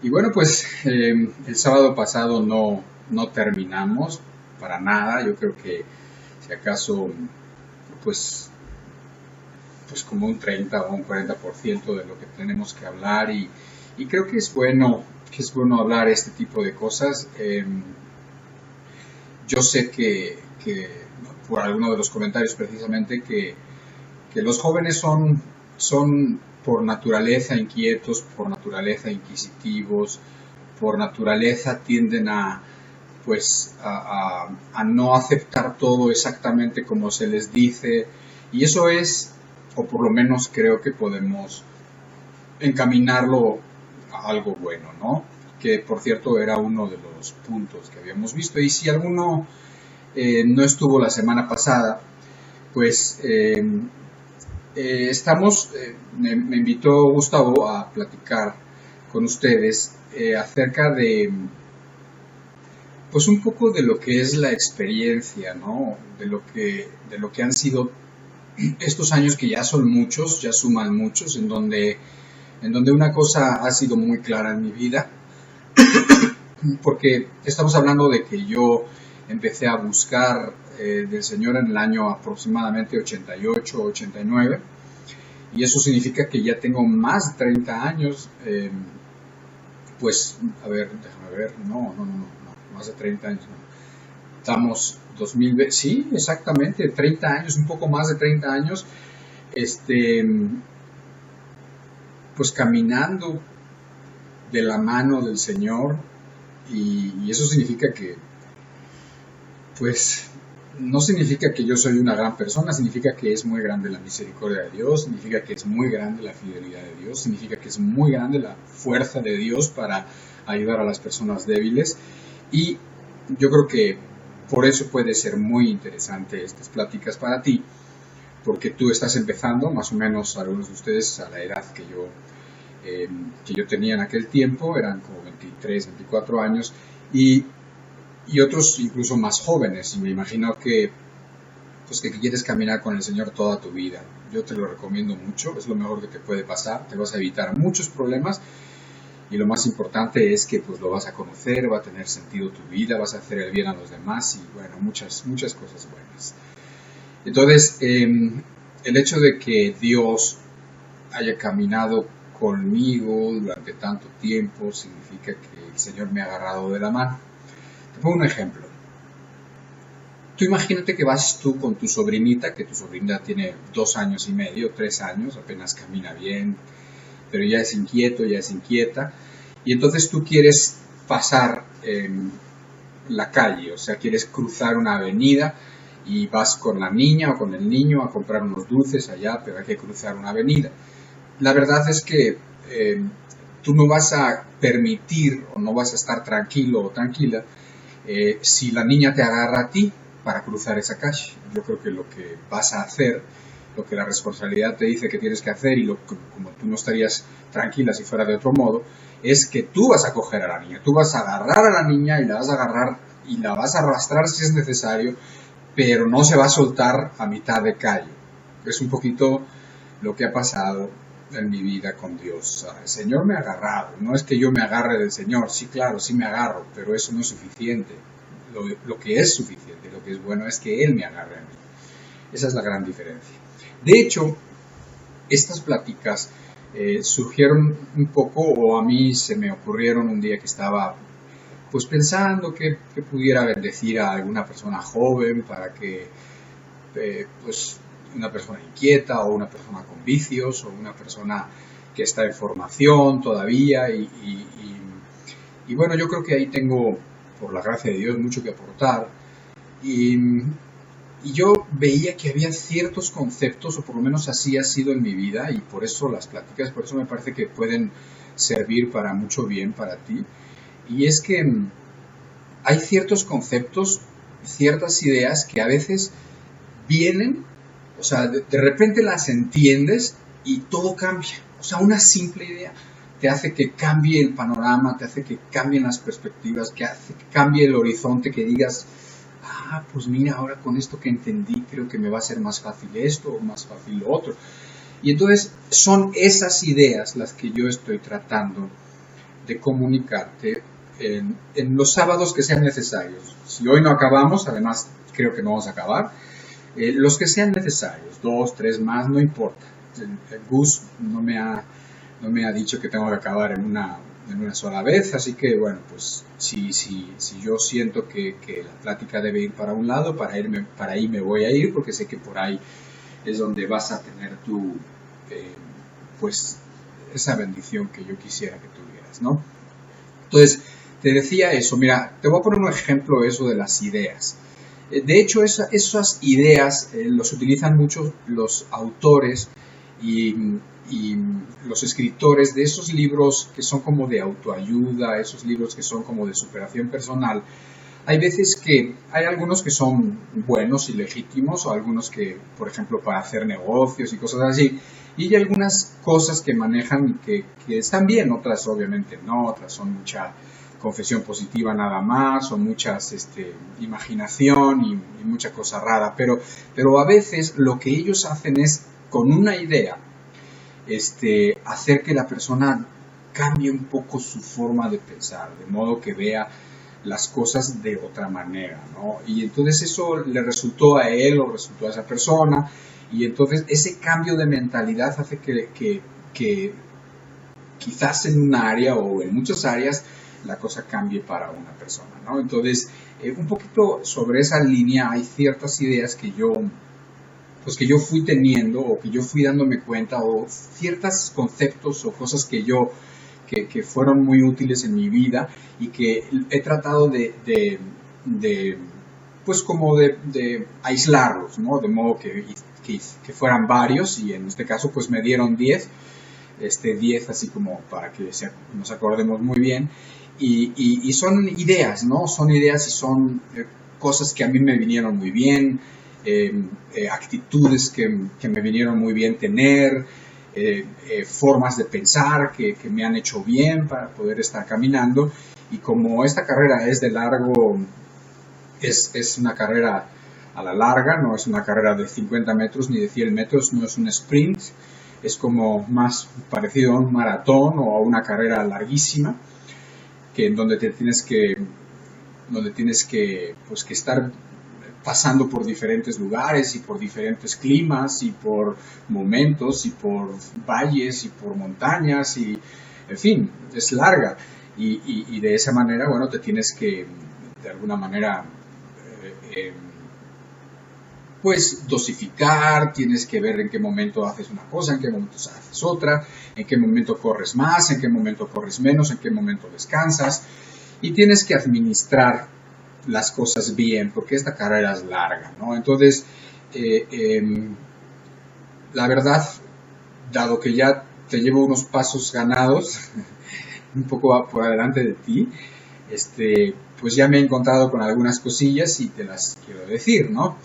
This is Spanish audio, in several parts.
Y bueno, pues el sábado pasado no terminamos para nada. Yo creo que si acaso, pues, pues como un 30 o un 40% de lo que tenemos que hablar y creo que es bueno hablar este tipo de cosas. Yo sé que por alguno de los comentarios precisamente que los jóvenes son por naturaleza inquietos, por naturaleza inquisitivos, por naturaleza tienden a pues a no aceptar todo exactamente como se les dice, y eso es, o por lo menos creo que podemos encaminarlo a algo bueno, ¿no? Que por cierto era uno de los puntos que habíamos visto, y si alguno no estuvo la semana pasada, pues me invitó Gustavo a platicar con ustedes acerca de, pues un poco de lo que es la experiencia, ¿no? De lo que han sido estos años que ya son muchos, ya suman muchos, en donde una cosa ha sido muy clara en mi vida, porque estamos hablando de que yo empecé a buscar del Señor en el año aproximadamente 88, 89, y eso significa que ya tengo más de 30 años, pues, a ver, déjame ver, no, más de 30 años, no. Estamos 2020, sí, exactamente, 30 años, un poco más de 30 años, este, pues caminando de la mano del Señor, y eso significa que, pues, no significa que yo soy una gran persona, significa que es muy grande la misericordia de Dios, significa que es muy grande la fidelidad de Dios, significa que es muy grande la fuerza de Dios para ayudar a las personas débiles, y yo creo que por eso puede ser muy interesante estas pláticas para ti, porque tú estás empezando, más o menos algunos de ustedes a la edad que yo tenía en aquel tiempo, eran como 23, 24 años, y otros incluso más jóvenes, y me imagino que, pues que quieres caminar con el Señor toda tu vida. Yo te lo recomiendo mucho, es lo mejor que te puede pasar, te vas a evitar muchos problemas, y lo más importante es que pues lo vas a conocer, va a tener sentido tu vida, vas a hacer el bien a los demás, y bueno, muchas cosas buenas. Entonces, el hecho de que Dios haya caminado conmigo durante tanto tiempo significa que el Señor me ha agarrado de la mano. Te pongo un ejemplo. Tú imagínate que vas tú con tu sobrinita, que tu sobrinita tiene 2 años y medio, 3 años, apenas camina bien, pero ya es inquieto, ya es inquieta, y entonces tú quieres pasar la calle, o sea, quieres cruzar una avenida y vas con la niña o con el niño a comprar unos dulces allá, pero hay que cruzar una avenida. La verdad es que tú no vas a permitir o no vas a estar tranquilo o tranquila si la niña te agarra a ti para cruzar esa calle. Yo creo que lo que vas a hacer, lo que la responsabilidad te dice que tienes que hacer, y como tú no estarías tranquila si fuera de otro modo, es que tú vas a coger a la niña, tú vas a agarrar a la niña y la vas a agarrar y la vas a arrastrar si es necesario, pero no se va a soltar a mitad de calle. Es un poquito lo que ha pasado en mi vida con Dios. El Señor me ha agarrado, no es que yo me agarre del Señor, sí, claro, sí me agarro, pero eso no es suficiente. Lo que es suficiente, lo que es bueno es que Él me agarre a mí. Esa es la gran diferencia. De hecho, estas pláticas surgieron un poco, o a mí se me ocurrieron un día que estaba pues pensando que pudiera bendecir a alguna persona joven para que pues una persona inquieta o una persona con vicios o una persona que está en formación todavía y bueno, yo creo que ahí tengo, por la gracia de Dios, mucho que aportar, y yo veía que había ciertos conceptos, o por lo menos así ha sido en mi vida, y por eso las pláticas, por eso me parece que pueden servir para mucho bien para ti, y es que hay ciertos conceptos, ciertas ideas que a veces vienen, o sea, de repente las entiendes y todo cambia. O sea, una simple idea te hace que cambie el panorama, te hace que cambien las perspectivas, que hace que cambie el horizonte, que digas, pues mira, ahora con esto que entendí creo que me va a ser más fácil esto o más fácil lo otro. Y entonces son esas ideas las que yo estoy tratando de comunicarte en los sábados que sean necesarios. Si hoy no acabamos, además creo que no vamos a acabar, los que sean necesarios, 2, 3 más, no importa. Gus no me ha dicho que tengo que acabar en una sola vez, así que bueno, pues si yo siento que la plática debe ir para un lado, para ahí me voy a ir, porque sé que por ahí es donde vas a tener tú, pues esa bendición que yo quisiera que tuvieras, ¿no? Entonces, te decía eso, mira, te voy a poner un ejemplo eso de las ideas. De hecho, esas ideas los utilizan mucho los autores y los escritores de esos libros que son como de autoayuda, esos libros que son como de superación personal. Hay veces que hay algunos que son buenos y legítimos, o algunos que, por ejemplo, para hacer negocios y cosas así, y hay algunas cosas que manejan que están bien, otras obviamente no, otras son mucha confesión positiva nada más, o muchas imaginación y mucha cosa rara, pero a veces lo que ellos hacen es, con una idea, hacer que la persona cambie un poco su forma de pensar, de modo que vea las cosas de otra manera, ¿no? Y entonces eso le resultó a él o resultó a esa persona, y entonces ese cambio de mentalidad hace que quizás en un área o en muchas áreas la cosa cambie para una persona, ¿no? Entonces, un poquito sobre esa línea hay ciertas ideas que yo fui teniendo, o que yo fui dándome cuenta, o ciertos conceptos o cosas que fueron muy útiles en mi vida, y que he tratado de aislarlos, ¿no? De modo que fueran varios, y en este caso pues me dieron 10 así como para que nos acordemos muy bien, y son ideas, ¿no? Son ideas y son cosas que a mí me vinieron muy bien, actitudes que me vinieron muy bien tener, formas de pensar que me han hecho bien para poder estar caminando. Y como esta carrera es de largo, es una carrera a la larga, no es una carrera de 50 metros ni de 100 metros, no es un sprint, es como más parecido a un maratón o a una carrera larguísima, donde tienes que estar pasando por diferentes lugares y por diferentes climas y por momentos y por valles y por montañas, y en fin, es larga, y de esa manera, bueno, te tienes que de alguna manera pues dosificar, tienes que ver en qué momento haces una cosa, en qué momento haces otra, en qué momento corres más, en qué momento corres menos, en qué momento descansas, y tienes que administrar las cosas bien, porque esta carrera es larga, ¿no? Entonces, la verdad, dado que ya te llevo unos pasos ganados, un poco por adelante de ti, pues ya me he encontrado con algunas cosillas y te las quiero decir, ¿no?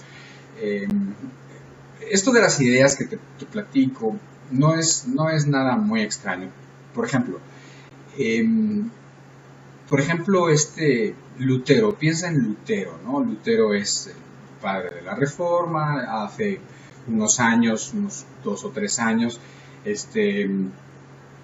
Esto de las ideas que te platico no es nada muy extraño. Por ejemplo, Lutero, piensa en Lutero, ¿no? Lutero es el padre de la Reforma. Hace unos años, unos 2 o 3 años,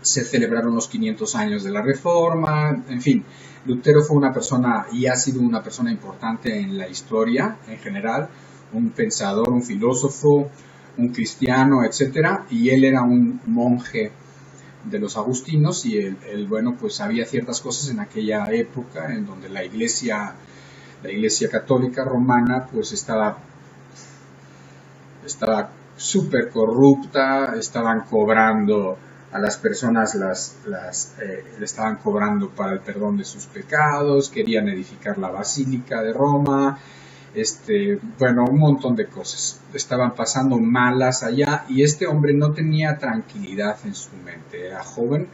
se celebraron los 500 años de la Reforma. En fin, Lutero fue una persona y ha sido una persona importante en la historia en general, un pensador, un filósofo, un cristiano, etcétera, y él era un monje de los agustinos, y él, bueno, pues había ciertas cosas en aquella época en donde la iglesia católica romana pues estaba súper corrupta, estaban cobrando a las personas, le estaban cobrando para el perdón de sus pecados, querían edificar la Basílica de Roma, bueno, un montón de cosas estaban pasando malas allá, y este hombre no tenía tranquilidad en su mente. Era joven,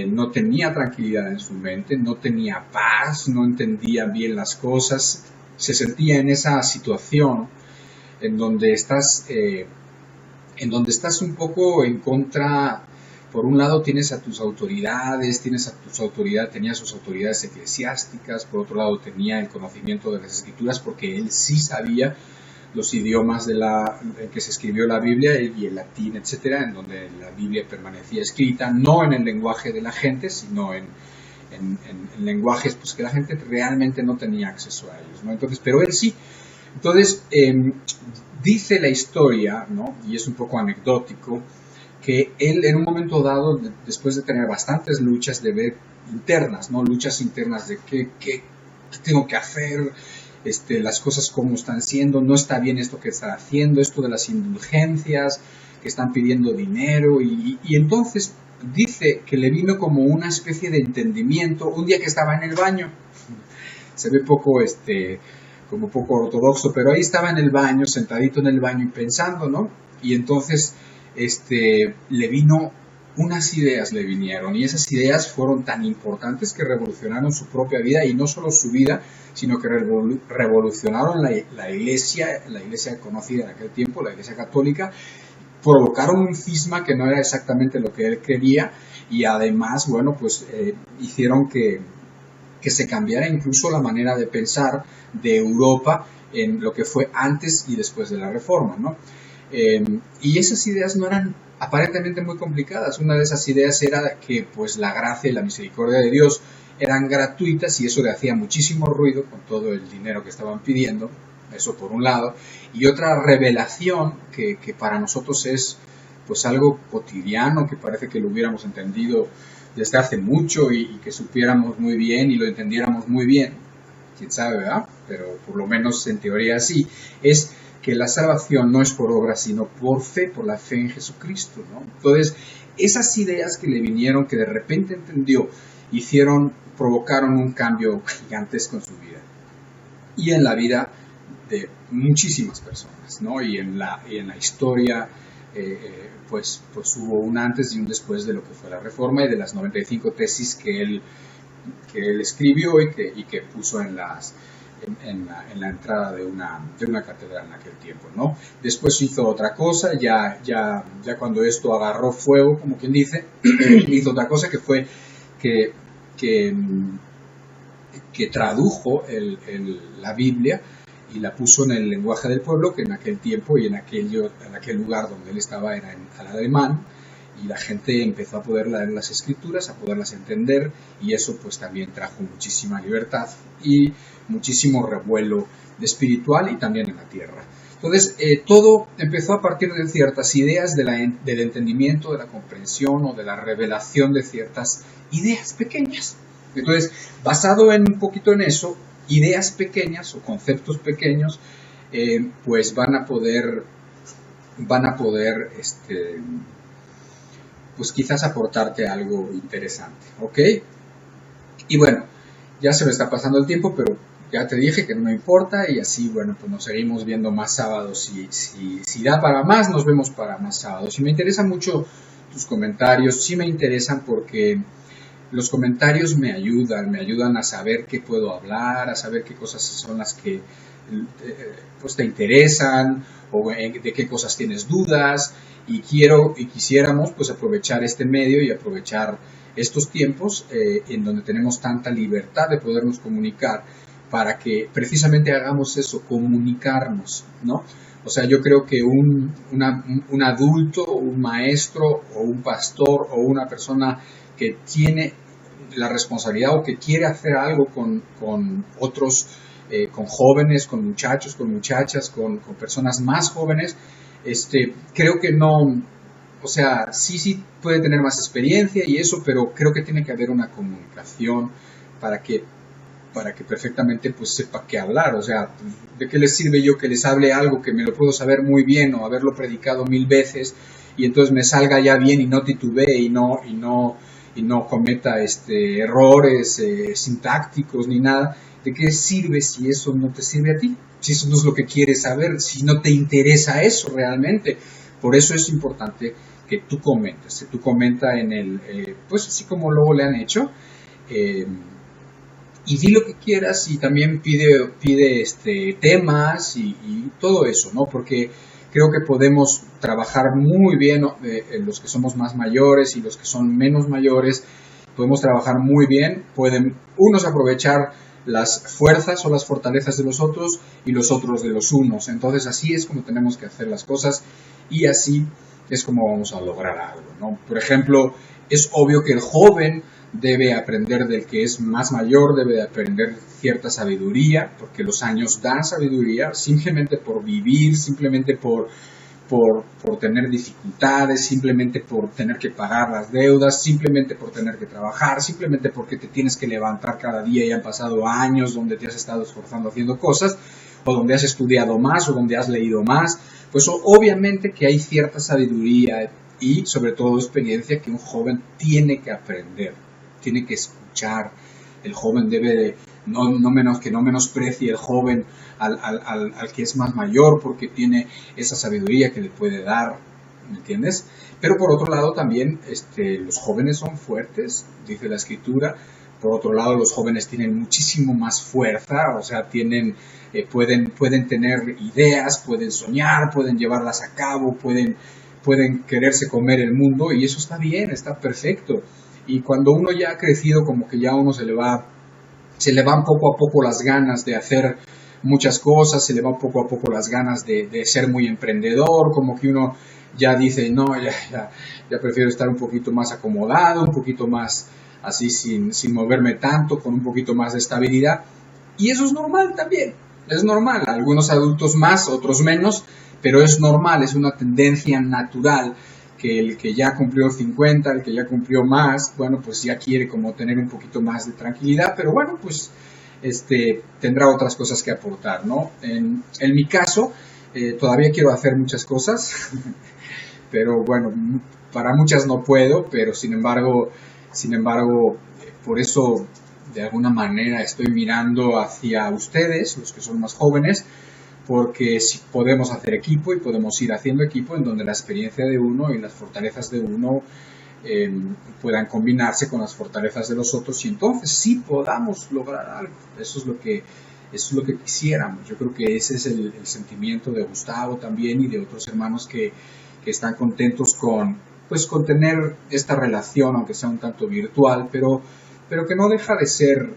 no tenía tranquilidad en su mente, no tenía paz, no entendía bien las cosas, se sentía en esa situación en donde estás un poco en contra. Por un lado tienes a tus autoridades, tenía sus autoridades eclesiásticas, por otro lado tenía el conocimiento de las escrituras, porque él sí sabía los idiomas en que se escribió la Biblia y el latín, etcétera, en donde la Biblia permanecía escrita, no en el lenguaje de la gente, sino en lenguajes pues, que la gente realmente no tenía acceso a ellos, ¿no? Entonces, pero él sí. Entonces, dice la historia, ¿no? Y es un poco anecdótico, que él en un momento dado, después de tener bastantes luchas de ver internas, ¿no? Luchas internas de qué tengo que hacer, las cosas como están siendo, no está bien esto que está haciendo, esto de las indulgencias, que están pidiendo dinero, y entonces dice que le vino como una especie de entendimiento un día que estaba en el baño. Se ve poco, como poco ortodoxo, pero ahí estaba en el baño, sentadito en el baño y pensando, ¿no? Y entonces, le vino, unas ideas le vinieron, y esas ideas fueron tan importantes que revolucionaron su propia vida, y no solo su vida, sino que revolucionaron la iglesia conocida en aquel tiempo, la iglesia católica, provocaron un cisma que no era exactamente lo que él quería, y además, bueno, pues hicieron que se cambiara incluso la manera de pensar de Europa en lo que fue antes y después de la Reforma, ¿no? Y esas ideas no eran aparentemente muy complicadas. Una de esas ideas era que pues la gracia y la misericordia de Dios eran gratuitas, y eso le hacía muchísimo ruido con todo el dinero que estaban pidiendo. Eso por un lado. Y otra revelación que para nosotros es pues algo cotidiano, que parece que lo hubiéramos entendido desde hace mucho y que supiéramos muy bien y lo entendiéramos muy bien, quién sabe, ¿verdad? Pero por lo menos en teoría sí, es que la salvación no es por obras, sino por fe, por la fe en Jesucristo, ¿no? Entonces, esas ideas que le vinieron, que de repente entendió, provocaron un cambio gigantesco en su vida y en la vida de muchísimas personas, ¿no? Y en la historia, pues hubo un antes y un después de lo que fue la Reforma y de las 95 tesis que él escribió y que puso en la entrada de una catedral en aquel tiempo, ¿no? Después hizo otra cosa, ya cuando esto agarró fuego, como quien dice, hizo otra cosa que fue que tradujo la Biblia y la puso en el lenguaje del pueblo, que en aquel tiempo y en aquel lugar donde él estaba era al alemán, y la gente empezó a poder leer las escrituras, a poderlas entender, y eso pues también trajo muchísima libertad y muchísimo revuelo espiritual y también en la tierra. Entonces, todo empezó a partir de ciertas ideas del entendimiento, de la comprensión o de la revelación de ciertas ideas pequeñas. Entonces, basado un poquito en eso, ideas pequeñas o conceptos pequeños, pues van a poder pues quizás aportarte algo interesante, ¿ok? Y bueno, ya se me está pasando el tiempo, pero ya te dije que no me importa, y así, bueno, pues nos seguimos viendo más sábados. Si da para más, nos vemos para más sábados. Y me interesan mucho tus comentarios, sí me interesan porque los comentarios me ayudan a saber qué puedo hablar, a saber qué cosas son las que pues te interesan, o de qué cosas tienes dudas, y quisiéramos pues aprovechar este medio y aprovechar estos tiempos en donde tenemos tanta libertad de podernos comunicar, para que precisamente hagamos eso, comunicarnos, ¿no? O sea, yo creo que un adulto, un maestro o un pastor o una persona que tiene la responsabilidad o que quiere hacer algo con otros, con jóvenes, con muchachos, con muchachas, con personas más jóvenes, creo que no, o sea, sí puede tener más experiencia y eso, pero creo que tiene que haber una comunicación para que perfectamente pues sepa qué hablar. O sea, ¿de qué les sirve yo que les hable algo que me lo puedo saber muy bien o haberlo predicado 1000 veces y entonces me salga ya bien y no titubee y no cometa errores sintácticos ni nada? ¿De qué sirve si eso no te sirve a ti? Si eso no es lo que quieres saber, si no te interesa eso realmente. Por eso es importante que tú comentes, que tú comenta en pues así como luego le han hecho, y di lo que quieras, y también pide temas y todo eso, ¿no? Porque creo que podemos trabajar muy bien, los que somos más mayores y los que son menos mayores, podemos trabajar muy bien, pueden unos aprovechar las fuerzas o las fortalezas de los otros y los otros de los unos. Entonces así es como tenemos que hacer las cosas y así es como vamos a lograr algo, ¿no? Por ejemplo, es obvio que el joven debe aprender del que es más mayor, debe de aprender cierta sabiduría, porque los años dan sabiduría, simplemente por vivir, simplemente por tener dificultades, simplemente por tener que pagar las deudas, simplemente por tener que trabajar, simplemente porque te tienes que levantar cada día y han pasado años donde te has estado esforzando haciendo cosas, o donde has estudiado más, o donde has leído más, pues obviamente que hay cierta sabiduría y sobre todo experiencia que un joven tiene que aprender, tiene que escuchar. El joven debe de, no menosprecie el joven al que es más mayor porque tiene esa sabiduría que le puede dar, ¿me entiendes? Pero por otro lado también los jóvenes son fuertes, dice la escritura. Por otro lado, los jóvenes tienen muchísimo más fuerza, o sea, pueden tener ideas, pueden soñar, pueden llevarlas a cabo, pueden quererse comer el mundo y eso está bien, está perfecto. Y cuando uno ya ha crecido, como que ya uno se le van poco a poco las ganas de hacer muchas cosas, se le van poco a poco las ganas de ser muy emprendedor, como que uno ya dice, no, ya prefiero estar un poquito más acomodado, un poquito más así sin moverme tanto, con un poquito más de estabilidad. Y eso es normal también, es normal, algunos adultos más, otros menos, pero es normal, es una tendencia natural que el que ya cumplió 50, el que ya cumplió más, bueno, pues ya quiere como tener un poquito más de tranquilidad, pero bueno, pues tendrá otras cosas que aportar, ¿no? En mi caso, todavía quiero hacer muchas cosas, pero bueno, para muchas no puedo, pero sin embargo, por eso de alguna manera estoy mirando hacia ustedes, los que son más jóvenes, porque si podemos hacer equipo y podemos ir haciendo equipo en donde la experiencia de uno y las fortalezas de uno puedan combinarse con las fortalezas de los otros y entonces sí podamos lograr algo. Eso es lo que quisiéramos. Yo creo que ese es el sentimiento de Gustavo también y de otros hermanos que están contentos con tener esta relación, aunque sea un tanto virtual, pero que no deja de ser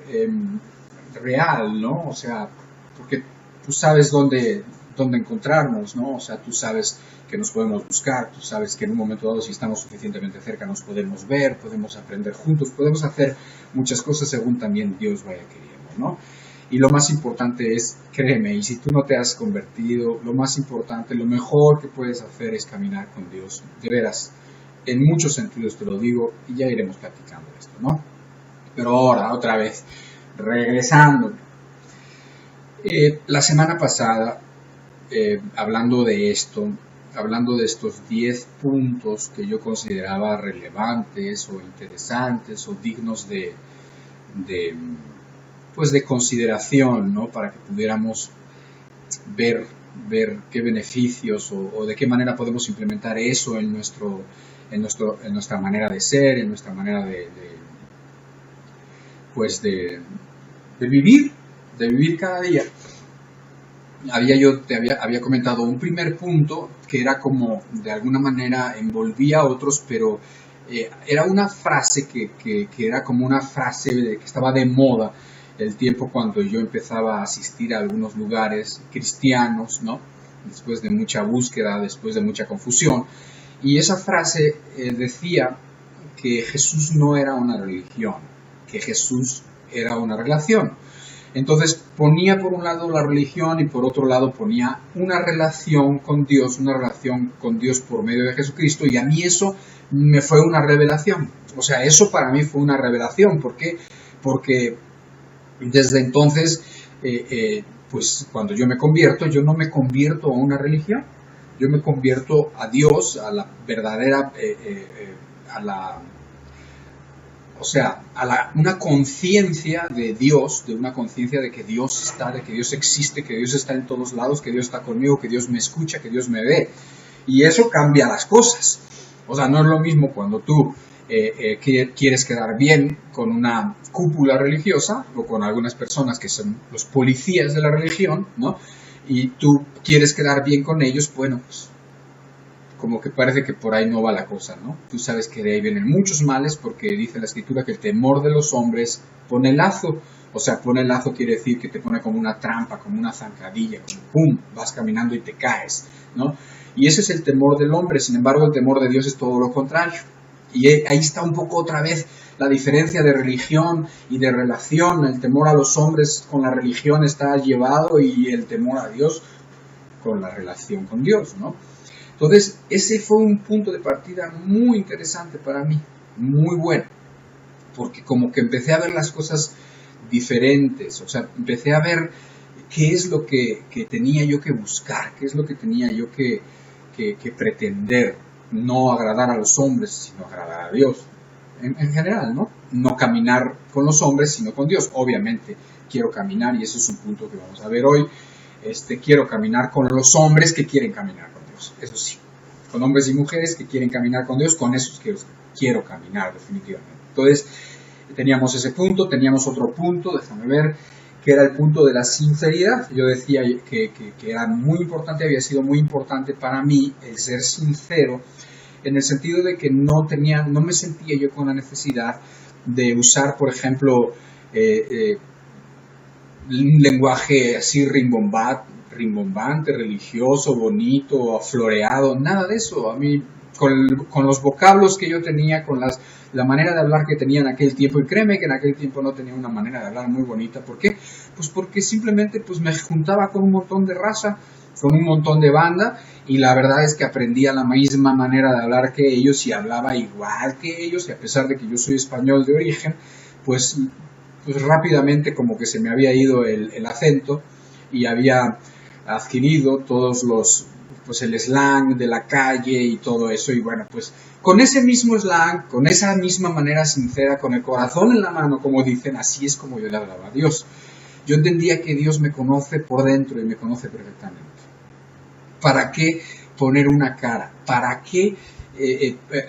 real, ¿no? O sea, porque tú sabes dónde encontrarnos, ¿no? O sea, tú sabes que nos podemos buscar, tú sabes que en un momento dado, si estamos suficientemente cerca, nos podemos ver, podemos aprender juntos, podemos hacer muchas cosas según también Dios vaya queriendo, ¿no? Y lo más importante es, créeme, y si tú no te has convertido, lo más importante, lo mejor que puedes hacer es caminar con Dios, de veras, en muchos sentidos te lo digo, y ya iremos platicando esto, ¿no? Pero ahora, otra vez, regresando. La semana pasada, hablando de estos 10 puntos que yo consideraba relevantes o interesantes o dignos de consideración, ¿no? Para que pudiéramos ver qué beneficios o de qué manera podemos implementar eso en nuestra manera de ser, en nuestra manera de vivir cada día. Había comentado un primer punto que era como de alguna manera envolvía a otros, pero era una frase que era como una frase que estaba de moda el tiempo cuando yo empezaba a asistir a algunos lugares cristianos, ¿no? Después de mucha búsqueda, después de mucha confusión. Y esa frase decía que Jesús no era una religión, que Jesús era una relación. Entonces ponía por un lado la religión y por otro lado ponía una relación con Dios por medio de Jesucristo, y a mí eso me fue una revelación. O sea, eso para mí fue una revelación. ¿Por qué? Porque desde entonces, pues cuando yo me convierto, yo no me convierto a una religión, yo me convierto a Dios, a la verdadera, una conciencia de Dios, de una conciencia de que Dios está, de que Dios existe, que Dios está en todos lados, que Dios está conmigo, que Dios me escucha, que Dios me ve. Y eso cambia las cosas. O sea, no es lo mismo cuando tú quieres quedar bien con una cúpula religiosa o con algunas personas que son los policías de la religión, ¿no? Y tú quieres quedar bien con ellos, bueno, pues como que parece que por ahí no va la cosa, ¿no? Tú sabes que de ahí vienen muchos males porque dice la Escritura que el temor de los hombres pone lazo. O sea, pone lazo quiere decir que te pone como una trampa, como una zancadilla, como ¡pum! Vas caminando y te caes, ¿no? Y ese es el temor del hombre. Sin embargo, el temor de Dios es todo lo contrario. Y ahí está un poco otra vez la diferencia de religión y de relación. El temor a los hombres con la religión está llevado y el temor a Dios con la relación con Dios, ¿no? Entonces, ese fue un punto de partida muy interesante para mí, muy bueno, porque como que empecé a ver las cosas diferentes, o sea, empecé a ver qué es lo que tenía yo que buscar, qué es lo que tenía yo que pretender, no agradar a los hombres, sino agradar a Dios, en general, ¿no? No caminar con los hombres, sino con Dios. Obviamente, quiero caminar, y eso es un punto que vamos a ver hoy, quiero caminar con los hombres que quieren caminar con Dios, eso sí, con hombres y mujeres que quieren caminar con Dios, con esos quiero caminar definitivamente. Entonces, teníamos ese punto, teníamos otro punto, déjame ver, que era el punto de la sinceridad. Yo decía que era muy importante, había sido muy importante para mí el ser sincero, en el sentido de que no me sentía yo con la necesidad de usar, por ejemplo, un lenguaje así rimbombante, religioso, bonito, floreado, nada de eso. A mí, con los vocablos que yo tenía, con la manera de hablar que tenía en aquel tiempo, y créeme que en aquel tiempo no tenía una manera de hablar muy bonita. ¿Por qué? Pues porque simplemente pues me juntaba con un montón de raza, con un montón de banda, y la verdad es que aprendía la misma manera de hablar que ellos y hablaba igual que ellos, y a pesar de que yo soy español de origen, pues rápidamente como que se me había ido el acento y había adquirido todos pues el slang de la calle y todo eso. Y bueno, pues con ese mismo slang, con esa misma manera sincera, con el corazón en la mano, como dicen, así es como yo le hablaba a Dios. Yo entendía que Dios me conoce por dentro y me conoce perfectamente. ¿Para qué poner una cara? ¿Para qué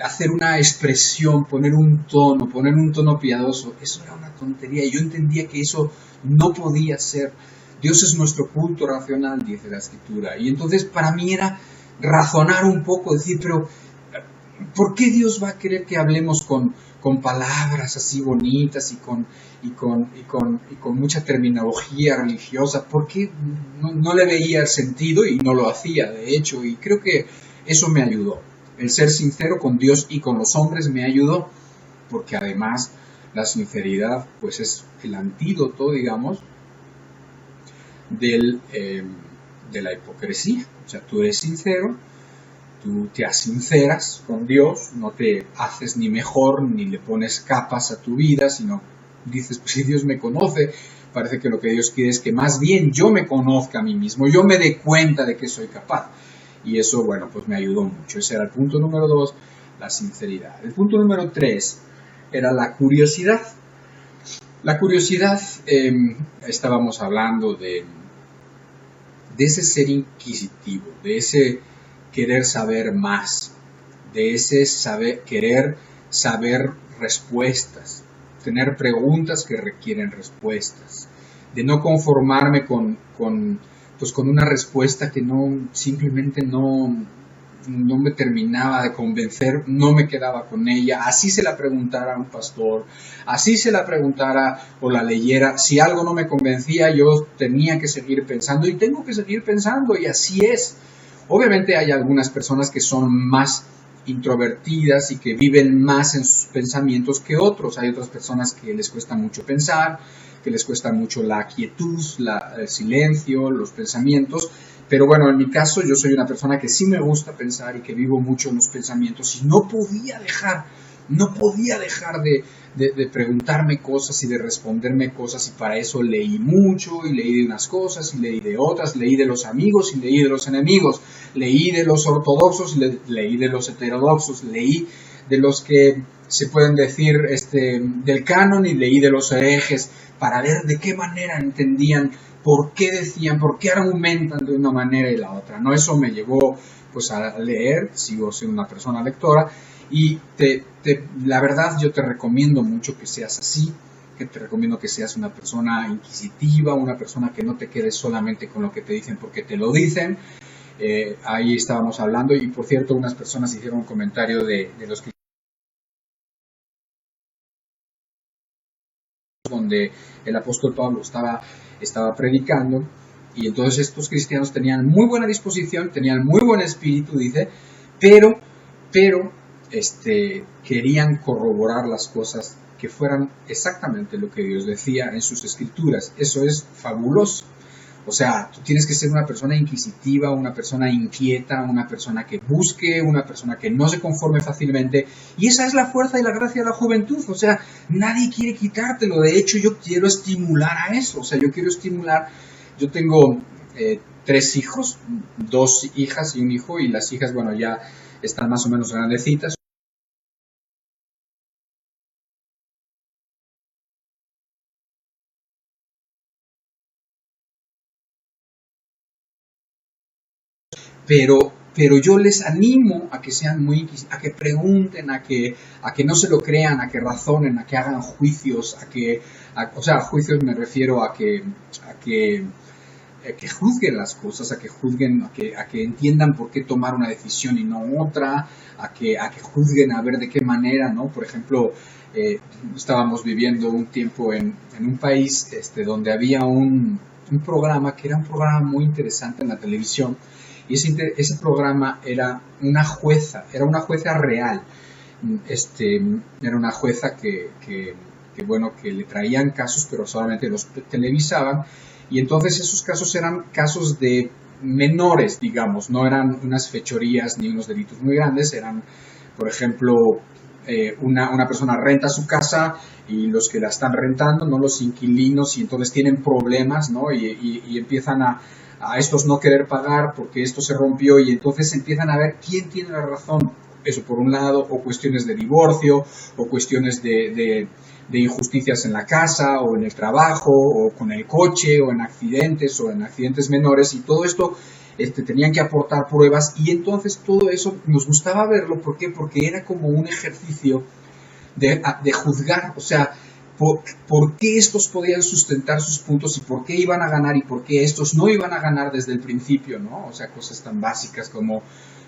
hacer una expresión, poner un tono piadoso? Eso era una tontería, y yo entendía que eso no podía ser. Dios es nuestro culto racional, dice la Escritura, y entonces para mí era razonar un poco, decir, pero ¿por qué Dios va a querer que hablemos con palabras así bonitas y con mucha terminología religiosa? ¿Por qué no le veía el sentido y no lo hacía, de hecho? Y creo que eso me ayudó. El ser sincero con Dios y con los hombres me ayudó, porque además la sinceridad pues es el antídoto, digamos, de la hipocresía. O sea, tú eres sincero, tú te asinceras con Dios, no te haces ni mejor ni le pones capas a tu vida, sino dices, pues si Dios me conoce, parece que lo que Dios quiere es que más bien yo me conozca a mí mismo, yo me dé cuenta de que soy capaz. Y eso, bueno, pues me ayudó mucho. Ese era el punto número 2, la sinceridad. El punto número 3 era la curiosidad. La curiosidad, estábamos hablando de ese ser inquisitivo, de ese querer saber más, de ese querer saber respuestas, tener preguntas que requieren respuestas, de no conformarme con una respuesta que simplemente no me terminaba de convencer, no me quedaba con ella. Así se la preguntara a un pastor, así se la preguntara o la leyera, si algo no me convencía, yo tenía que seguir pensando y tengo que seguir pensando, y así es. Obviamente hay algunas personas que son más introvertidas y que viven más en sus pensamientos que otros. Hay otras personas que les cuesta mucho pensar, que les cuesta mucho la quietud, el silencio, los pensamientos. Pero bueno, en mi caso yo soy una persona que sí me gusta pensar y que vivo mucho en los pensamientos, y no podía dejar de preguntarme cosas y de responderme cosas, y para eso leí mucho, y leí de unas cosas y leí de otras, leí de los amigos y leí de los enemigos, leí de los ortodoxos y leí de los heterodoxos, leí de los que se pueden decir del canon, y leí de los herejes, para ver de qué manera entendían, por qué decían, por qué argumentan de una manera y la otra, ¿no? Eso me llevó pues a leer, sigo siendo una persona lectora, y la verdad yo te recomiendo mucho que seas así, que te recomiendo que seas una persona inquisitiva, una persona que no te quedes solamente con lo que te dicen porque te lo dicen. Ahí estábamos hablando, y por cierto unas personas hicieron un comentario de los donde el apóstol Pablo estaba predicando, y entonces estos cristianos tenían muy buena disposición, tenían muy buen espíritu, dice, pero querían corroborar las cosas que fueran exactamente lo que Dios decía en sus escrituras. Eso es fabuloso. O sea, tú tienes que ser una persona inquisitiva, una persona inquieta, una persona que busque, una persona que no se conforme fácilmente. Y esa es la fuerza y la gracia de la juventud. O sea, nadie quiere quitártelo. De hecho, yo quiero estimular a eso. O sea, yo tengo 3 hijos, 2 hijas y un hijo, y las hijas, bueno, ya están más o menos grandecitas. Pero yo les animo a que sean a que pregunten, a que no se lo crean, a que razonen, a que hagan juicios, o sea, juicios me refiero a que juzguen las cosas, a que juzguen, a que entiendan por qué tomar una decisión y no otra, a que juzguen a ver de qué manera, ¿no? Por ejemplo, estábamos viviendo un tiempo en un país donde había un programa que era un programa muy interesante en la televisión, y ese programa era una jueza real. Era una jueza bueno, que le traían casos, pero solamente los televisaban, y entonces esos casos eran casos de menores, digamos, no eran unas fechorías ni unos delitos muy grandes, eran, por ejemplo, una persona renta su casa y los que la están rentando, no los inquilinos, y entonces tienen problemas, ¿no? Y empiezan a estos no querer pagar porque esto se rompió, y entonces empiezan a ver quién tiene la razón. Eso por un lado, o cuestiones de divorcio, o cuestiones de injusticias en la casa, o en el trabajo, o con el coche, o en accidentes menores, y todo esto tenían que aportar pruebas, y entonces todo eso nos gustaba verlo. ¿Por qué? Porque era como un ejercicio de juzgar, o sea, por qué estos podían sustentar sus puntos y por qué iban a ganar y por qué estos no iban a ganar desde el principio, ¿no? O sea, cosas tan básicas como,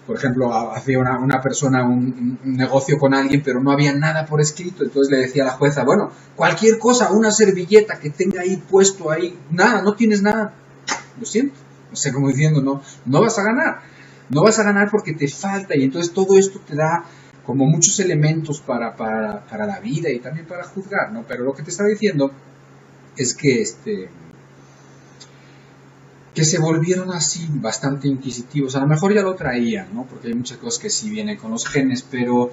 por ejemplo, hacía una persona un negocio con alguien, pero no había nada por escrito, entonces le decía a la jueza, bueno, cualquier cosa, una servilleta que tenga ahí puesto ahí, nada, no tienes nada, lo siento, o sea, como diciendo, no vas a ganar porque te falta, y entonces todo esto te da como muchos elementos para la vida y también para juzgar, ¿no? Pero lo que te estaba diciendo es que se volvieron así bastante inquisitivos. A lo mejor ya lo traían, ¿no? Porque hay muchas cosas que sí vienen con los genes, pero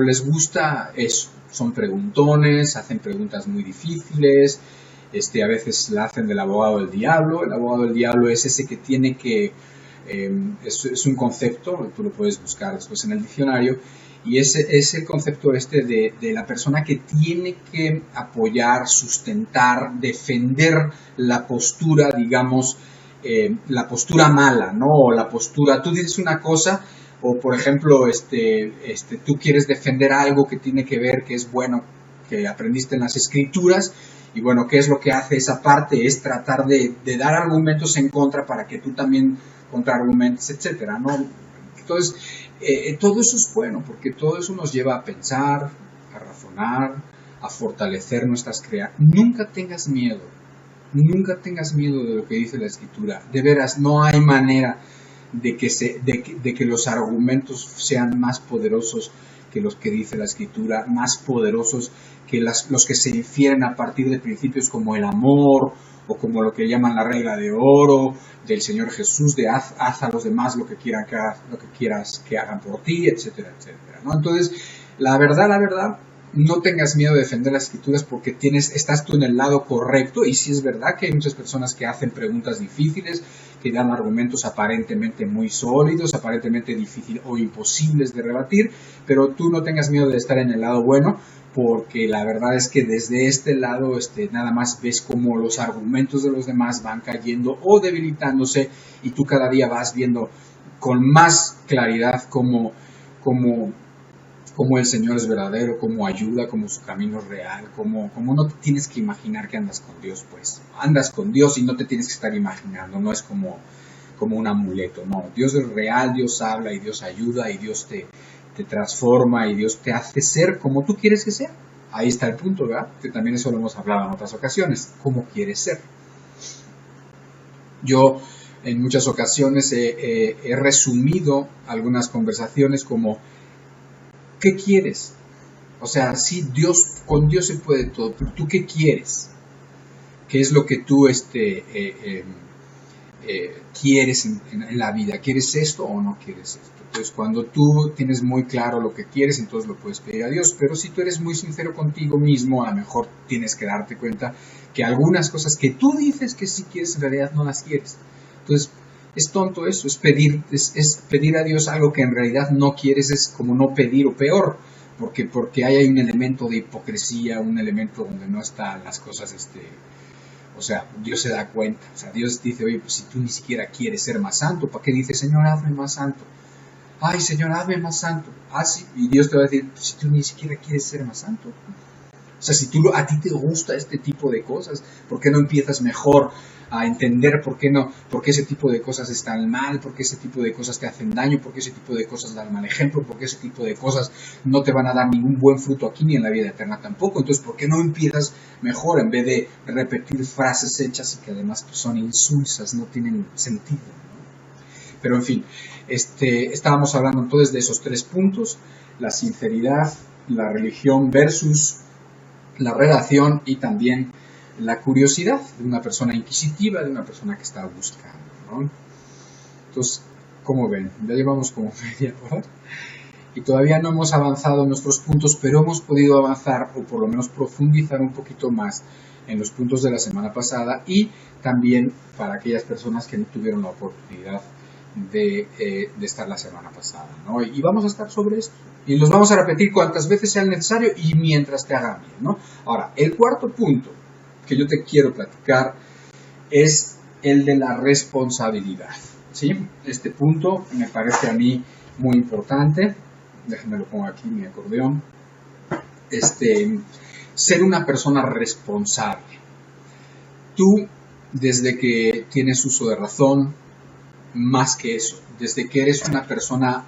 les gusta eso. Son preguntones, hacen preguntas muy difíciles, a veces la hacen del abogado del diablo. El abogado del diablo es ese que tiene que es un concepto, tú lo puedes buscar después en el diccionario, y ese es el concepto de la persona que tiene que apoyar, sustentar, defender la postura, digamos, la postura mala, ¿no? O la postura, tú dices una cosa, o por ejemplo, tú quieres defender algo que tiene que ver, que es bueno, que aprendiste en las escrituras, y bueno, ¿qué es lo que hace esa parte? Es tratar de dar argumentos en contra para que tú también contraargumentes, etcétera, ¿no? Entonces, todo eso es bueno, porque todo eso nos lleva a pensar, a razonar, a fortalecer nuestras creencias. Nunca tengas miedo de lo que dice la Escritura. De veras, no hay manera de que los argumentos sean más poderosos que los que dice la Escritura, más poderosos que los que se infieren a partir de principios como el amor, o como lo que llaman la regla de oro del Señor Jesús, de haz a los demás lo que quieras que hagan por ti, etcétera, etcétera, ¿no? Entonces, la verdad, no tengas miedo de defender las Escrituras, porque estás tú en el lado correcto. Y sí es verdad que hay muchas personas que hacen preguntas difíciles, que dan argumentos aparentemente muy sólidos, aparentemente difíciles o imposibles de rebatir, pero tú no tengas miedo de estar en el lado bueno, porque la verdad es que desde este lado nada más ves cómo los argumentos de los demás van cayendo o debilitándose, y tú cada día vas viendo con más claridad cómo el Señor es verdadero, cómo ayuda, cómo su camino es real, cómo no te tienes que imaginar que andas con Dios, pues andas con Dios y no te tienes que estar imaginando, no es como un amuleto, no, Dios es real, Dios habla y Dios ayuda y Dios te transforma y Dios te hace ser como tú quieres que sea. ahí está el punto, ¿verdad? Que también eso lo hemos hablado en otras ocasiones. ¿Cómo quieres ser? Yo en muchas ocasiones he resumido algunas conversaciones como, ¿qué quieres? O sea, sí, con Dios se puede todo, pero ¿tú qué quieres? ¿Qué es lo que tú quieres en la vida? ¿Quieres esto o no quieres esto? Entonces, cuando tú tienes muy claro lo que quieres, entonces lo puedes pedir a Dios. Pero si tú eres muy sincero contigo mismo, a lo mejor tienes que darte cuenta que algunas cosas que tú dices que sí quieres, en realidad no las quieres. Entonces, es tonto eso, es pedir a Dios algo que en realidad no quieres, es como no pedir o peor. Porque hay un elemento de hipocresía, un elemento donde no están las cosas, o sea, Dios se da cuenta. O sea, Dios dice, oye, pues si tú ni siquiera quieres ser más santo, ¿para qué dices, Señor, hazme más santo? Ay, Señor, hazme más santo. Ah, sí, y Dios te va a decir, pues si tú ni siquiera quieres ser más santo. O sea, si a ti te gusta este tipo de cosas, ¿por qué no empiezas mejor a entender por qué ese tipo de cosas están mal, por qué ese tipo de cosas te hacen daño, por qué ese tipo de cosas dan mal ejemplo, por qué ese tipo de cosas no te van a dar ningún buen fruto aquí ni en la vida eterna tampoco? Entonces, ¿por qué no empiezas mejor en vez de repetir frases hechas y que además pues, son insulsas, no tienen sentido, ¿no? Pero en fin, estábamos hablando entonces de esos 3 puntos: la sinceridad, la religión versus la relación y también la curiosidad de una persona inquisitiva, de una persona que está buscando, ¿no? Entonces, como ven, ya llevamos como media hora y todavía no hemos avanzado en nuestros puntos, pero hemos podido avanzar o por lo menos profundizar un poquito más en los puntos de la semana pasada, y también para aquellas personas que no tuvieron la oportunidad de estar la semana pasada, ¿no? Y vamos a estar sobre esto y los vamos a repetir cuantas veces sea necesario y mientras te hagan bien, ¿no? Ahora, el cuarto punto que yo te quiero platicar es el de la responsabilidad, ¿sí? Este punto me parece a mí muy importante. Déjenme lo pongo aquí, mi acordeón. Ser una persona responsable. Tú, desde que tienes uso de razón, más que eso, desde que eres una persona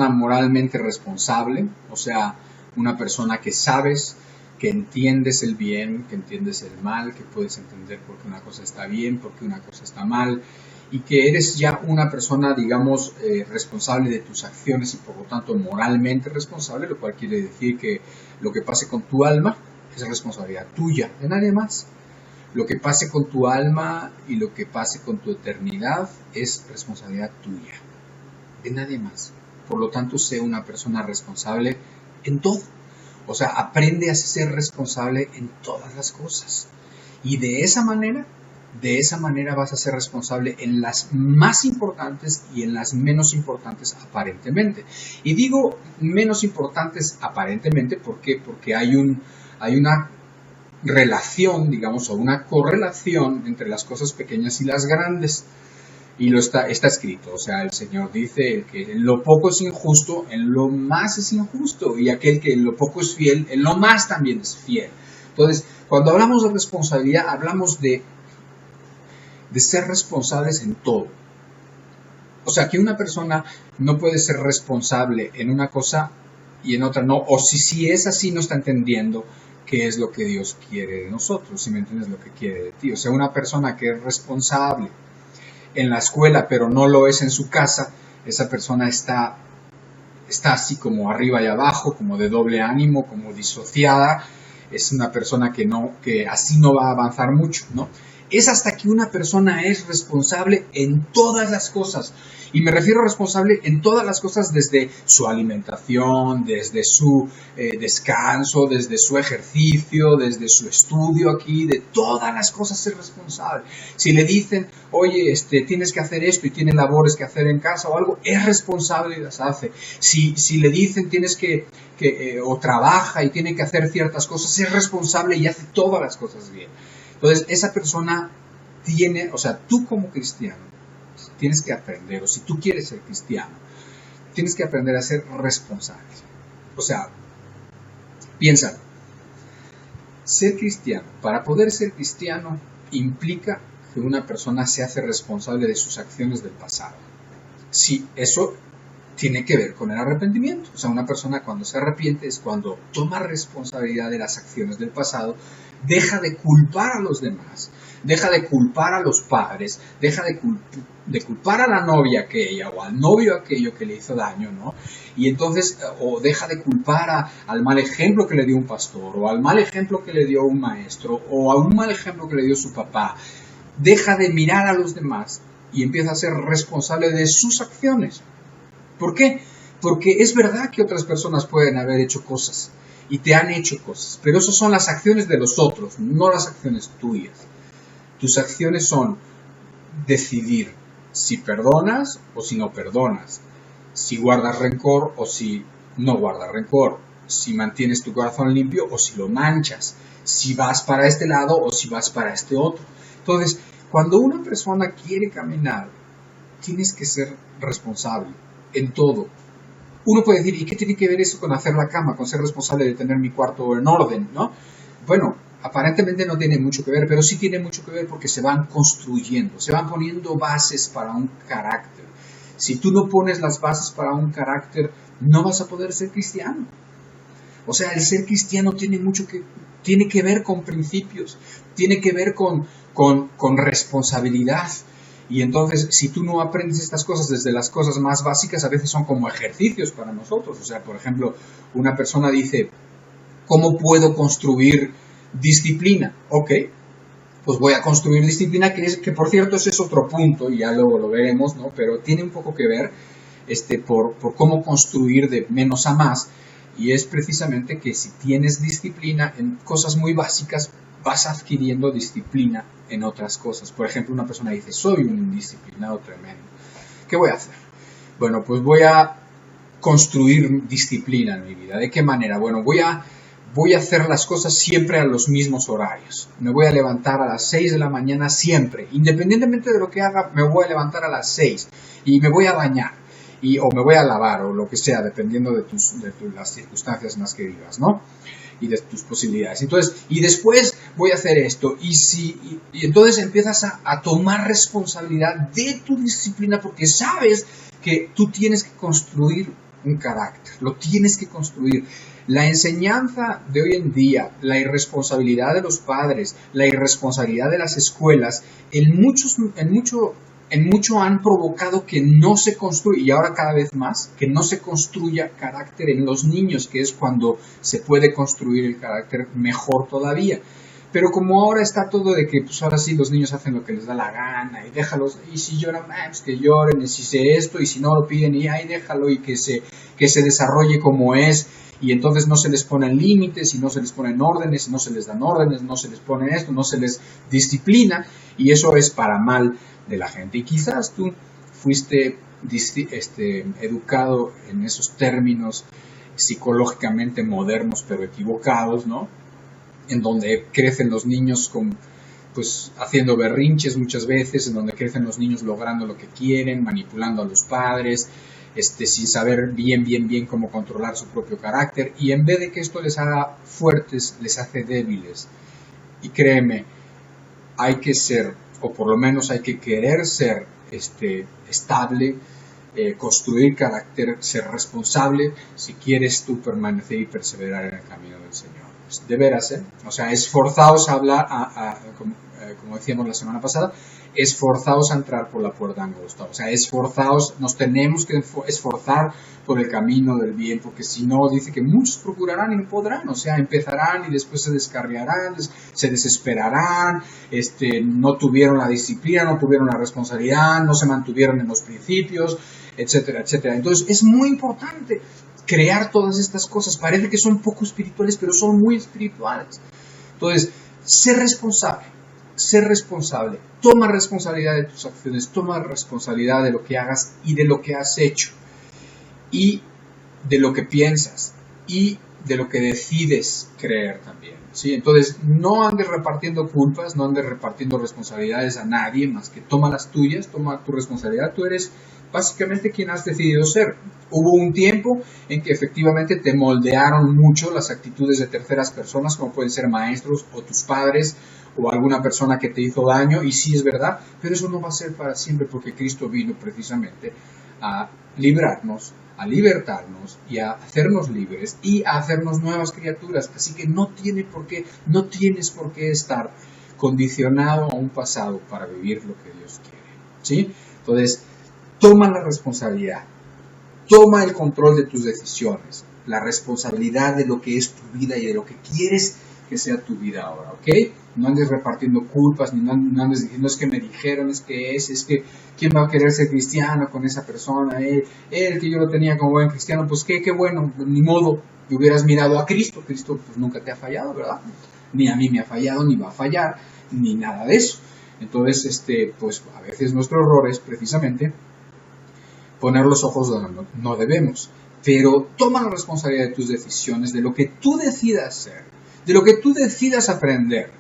moralmente responsable, o sea, una persona que sabes, que entiendes el bien, que entiendes el mal, que puedes entender por qué una cosa está bien, por qué una cosa está mal, y que eres ya una persona, digamos, responsable de tus acciones y por lo tanto moralmente responsable, lo cual quiere decir que lo que pase con tu alma es responsabilidad tuya, de nadie más. Lo que pase con tu alma y lo que pase con tu eternidad es responsabilidad tuya, de nadie más. Por lo tanto, sé una persona responsable en todo. O sea, aprende a ser responsable en todas las cosas. Y de esa manera vas a ser responsable en las más importantes y en las menos importantes aparentemente. Y digo menos importantes aparentemente porque hay una relación, digamos, o una correlación entre las cosas pequeñas y las grandes. Y está escrito, o sea, el Señor dice, el que en lo poco es injusto, en lo más es injusto, y aquel que en lo poco es fiel, en lo más también es fiel. Entonces, cuando hablamos de responsabilidad, hablamos de ser responsables en todo. O sea, que una persona no puede ser responsable en una cosa y en otra no, o si es así, no está entendiendo qué es lo que Dios quiere de nosotros, si me entiendes lo que quiere de ti. O sea, una persona que es responsable en la escuela, pero no lo es en su casa, esa persona está así como arriba y abajo, como de doble ánimo, como disociada. Es una persona que así no va a avanzar mucho, ¿no? Es hasta que una persona es responsable en todas las cosas. Y me refiero a responsable en todas las cosas, desde su alimentación, desde su descanso, desde su ejercicio, desde su estudio aquí, de todas las cosas es responsable. Si le dicen, oye, tienes que hacer esto y tiene labores que hacer en casa o algo, es responsable y las hace. Si le dicen tienes o trabaja y tiene que hacer ciertas cosas, es responsable y hace todas las cosas bien. Entonces, esa persona o sea, tú como cristiano, tienes que aprender, o si tú quieres ser cristiano, tienes que aprender a ser responsable. O sea, piensa, ser cristiano, para poder ser cristiano, implica que una persona se hace responsable de sus acciones del pasado. Sí, eso tiene que ver con el arrepentimiento. O sea, una persona cuando se arrepiente es cuando toma responsabilidad de las acciones del pasado, deja de culpar a los demás, deja de culpar a los padres, deja de culpar a la novia aquella o al novio aquello que le hizo daño, ¿no? Y entonces, o deja de culpar al mal ejemplo que le dio un pastor, o al mal ejemplo que le dio un maestro, o a un mal ejemplo que le dio su papá. Deja de mirar a los demás y empieza a ser responsable de sus acciones. ¿Por qué? Porque es verdad que otras personas pueden haber hecho cosas y te han hecho cosas, pero esas son las acciones de los otros, no las acciones tuyas. Tus acciones son decidir si perdonas o si no perdonas, si guardas rencor o si no guardas rencor, si mantienes tu corazón limpio o si lo manchas, si vas para este lado o si vas para este otro. Entonces, cuando una persona quiere caminar, tienes que ser responsable en todo. Uno puede decir, ¿y qué tiene que ver eso con hacer la cama, con ser responsable de tener mi cuarto en orden, ¿no? Bueno, aparentemente no tiene mucho que ver, pero sí tiene mucho que ver porque se van construyendo, se van poniendo bases para un carácter. Si tú no pones las bases para un carácter, no vas a poder ser cristiano. O sea, el ser cristiano tiene que ver con principios, tiene que ver con responsabilidad. Y entonces, si tú no aprendes estas cosas desde las cosas más básicas, a veces son como ejercicios para nosotros. O sea, por ejemplo, una persona dice, ¿cómo puedo construir disciplina? Ok, pues voy a construir disciplina, que por cierto ese es otro punto, y ya luego lo veremos, ¿no? Pero tiene un poco que ver por cómo construir de menos a más. Y es precisamente que si tienes disciplina en cosas muy básicas, vas adquiriendo disciplina en otras cosas. Por ejemplo, una persona dice, soy un indisciplinado tremendo. ¿Qué voy a hacer? Bueno, pues voy a construir disciplina en mi vida. ¿De qué manera? Bueno, voy a hacer las cosas siempre a los mismos horarios. Me voy a levantar a las 6 de la mañana siempre. Independientemente de lo que haga, me voy a levantar a las 6 y me voy a bañar. O me voy a lavar o lo que sea, dependiendo de las circunstancias en las que vivas, ¿no? Y de tus posibilidades. Entonces, y después voy a hacer esto. Y entonces empiezas a tomar responsabilidad de tu disciplina porque sabes que tú tienes que construir un carácter, lo tienes que construir. La enseñanza de hoy en día, la irresponsabilidad de los padres, la irresponsabilidad de las escuelas, en mucho han provocado que no se construya, y ahora cada vez más, que no se construya carácter en los niños, que es cuando se puede construir el carácter mejor todavía. Pero como ahora está todo de que pues ahora sí los niños hacen lo que les da la gana y déjalos, y si lloran, pues que lloren, y si sé esto, y si no lo piden, y ahí déjalo y que se desarrolle como es, y entonces no se les ponen límites, y no se les ponen órdenes, y no se les dan órdenes, no se les pone esto, no se les disciplina, y eso es para mal de la gente. Y quizás tú fuiste educado en esos términos psicológicamente modernos pero equivocados, ¿no? En donde crecen los niños pues haciendo berrinches muchas veces, en donde crecen los niños logrando lo que quieren, manipulando a los padres, sin saber bien cómo controlar su propio carácter, y en vez de que esto les haga fuertes, les hace débiles. Y créeme, hay que ser, o por lo menos hay que querer ser estable, construir carácter, ser responsable, si quieres tú permanecer y perseverar en el camino del Señor. De veras, o sea, esforzaos a hablar, como decíamos la semana pasada, esforzaos a entrar por la puerta angosta, o sea, esforzaos, nos tenemos que esforzar por el camino del bien, porque si no, dice que muchos procurarán y no podrán, o sea, empezarán y después se descarriarán, se desesperarán, no tuvieron la disciplina, no tuvieron la responsabilidad, no se mantuvieron en los principios, etcétera, etcétera. Entonces, es muy importante crear todas estas cosas. Parece que son poco espirituales, pero son muy espirituales. Entonces, ser responsable, toma responsabilidad de tus acciones, toma responsabilidad de lo que hagas y de lo que has hecho, y de lo que piensas, y de lo que decides creer también, ¿sí? Entonces, no andes repartiendo culpas, no andes repartiendo responsabilidades a nadie, más que toma las tuyas, toma tu responsabilidad. Tú eres básicamente quien has decidido ser. Hubo un tiempo en que efectivamente te moldearon mucho las actitudes de terceras personas, como pueden ser maestros o tus padres o alguna persona que te hizo daño, y sí es verdad, pero eso no va a ser para siempre, porque Cristo vino precisamente a librarnos a libertarnos y a hacernos libres y a hacernos nuevas criaturas. Así que no tienes por qué estar condicionado a un pasado para vivir lo que Dios quiere, ¿sí? Entonces, toma la responsabilidad, toma el control de tus decisiones, la responsabilidad de lo que es tu vida y de lo que quieres que sea tu vida ahora, ¿ok? No andes repartiendo culpas, ni no andes diciendo es que me dijeron, es que ¿quién va a querer ser cristiano con esa persona? Él que yo lo tenía como buen cristiano, pues qué bueno, ni modo, que hubieras mirado a Cristo. Cristo pues nunca te ha fallado, ¿verdad? Ni a mí me ha fallado, ni va a fallar, ni nada de eso. Entonces, pues a veces nuestro error es precisamente poner los ojos donde no debemos. Pero toma la responsabilidad de tus decisiones, de lo que tú decidas ser, de lo que tú decidas aprender,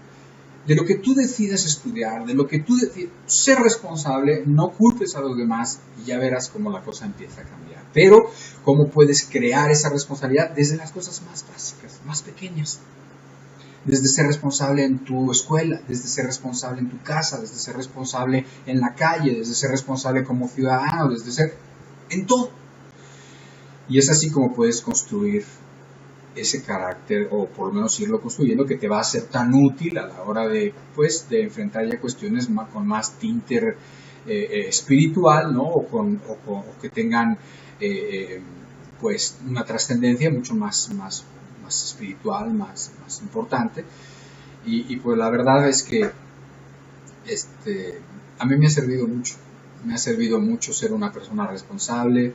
de lo que tú decidas estudiar, de lo que tú decidas ser responsable. No culpes a los demás y ya verás cómo la cosa empieza a cambiar. Pero cómo puedes crear esa responsabilidad desde las cosas más básicas, más pequeñas. Desde ser responsable en tu escuela, desde ser responsable en tu casa, desde ser responsable en la calle, desde ser responsable como ciudadano, desde ser en todo. Y es así como puedes construir ese carácter, o por lo menos irlo construyendo, que te va a ser tan útil a la hora de enfrentar ya cuestiones con más tinte espiritual, ¿no? O que tengan pues una trascendencia mucho más espiritual, más importante. Y pues la verdad es que a mí me ha servido mucho ser una persona responsable.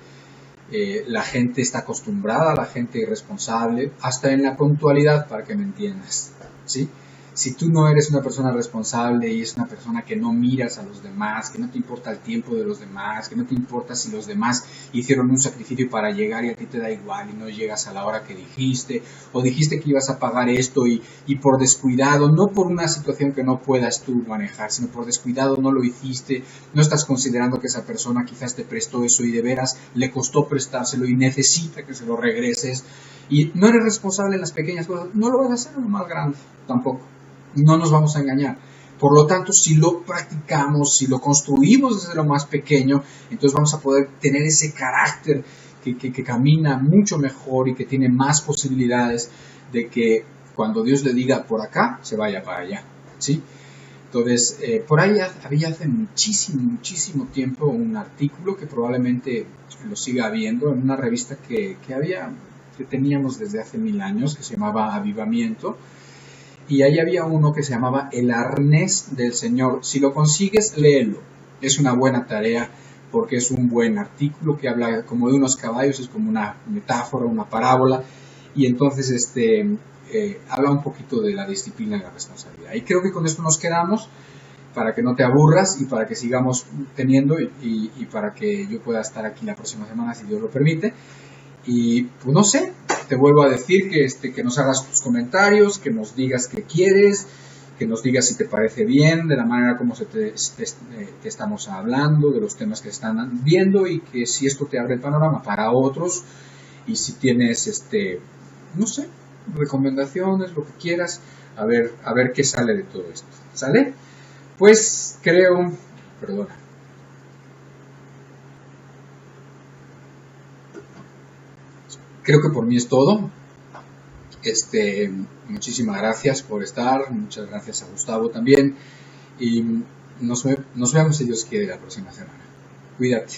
La gente está acostumbrada a la gente irresponsable, hasta en la puntualidad, para que me entiendas, ¿sí? Si tú no eres una persona responsable y es una persona que no miras a los demás, que no te importa el tiempo de los demás, que no te importa si los demás hicieron un sacrificio para llegar y a ti te da igual y no llegas a la hora que dijiste, o dijiste que ibas a pagar esto y por descuidado, no por una situación que no puedas tú manejar, sino por descuidado no lo hiciste, no estás considerando que esa persona quizás te prestó eso y de veras le costó prestárselo y necesita que se lo regreses, y no eres responsable en las pequeñas cosas, no lo vas a hacer en lo más grande tampoco. No nos vamos a engañar. Por lo tanto, si lo practicamos, si lo construimos desde lo más pequeño, entonces vamos a poder tener ese carácter que camina mucho mejor y que tiene más posibilidades de que cuando Dios le diga por acá, se vaya para allá, ¿sí? Entonces, por ahí había hace muchísimo tiempo un artículo que probablemente lo siga habiendo en una revista que teníamos desde hace 1000 años, que se llamaba Avivamiento. Y ahí había uno que se llamaba El Arnés del Señor. Si lo consigues, léelo. Es una buena tarea porque es un buen artículo que habla como de unos caballos, es como una metáfora, una parábola. Y entonces habla un poquito de la disciplina y la responsabilidad. Y creo que con esto nos quedamos para que no te aburras y para que sigamos teniendo y para que yo pueda estar aquí la próxima semana si Dios lo permite. Y pues no sé, te vuelvo a decir que nos hagas tus comentarios, que nos digas qué quieres, que nos digas si te parece bien, de la manera como te estamos hablando, de los temas que están viendo, y que si esto te abre el panorama para otros, y si tienes, no sé, recomendaciones, lo que quieras, a ver qué sale de todo esto. ¿Sale? Pues perdona. Creo que por mí es todo. Muchísimas gracias por estar. Muchas gracias a Gustavo también. Y nos vemos si Dios quiere la próxima semana. Cuídate.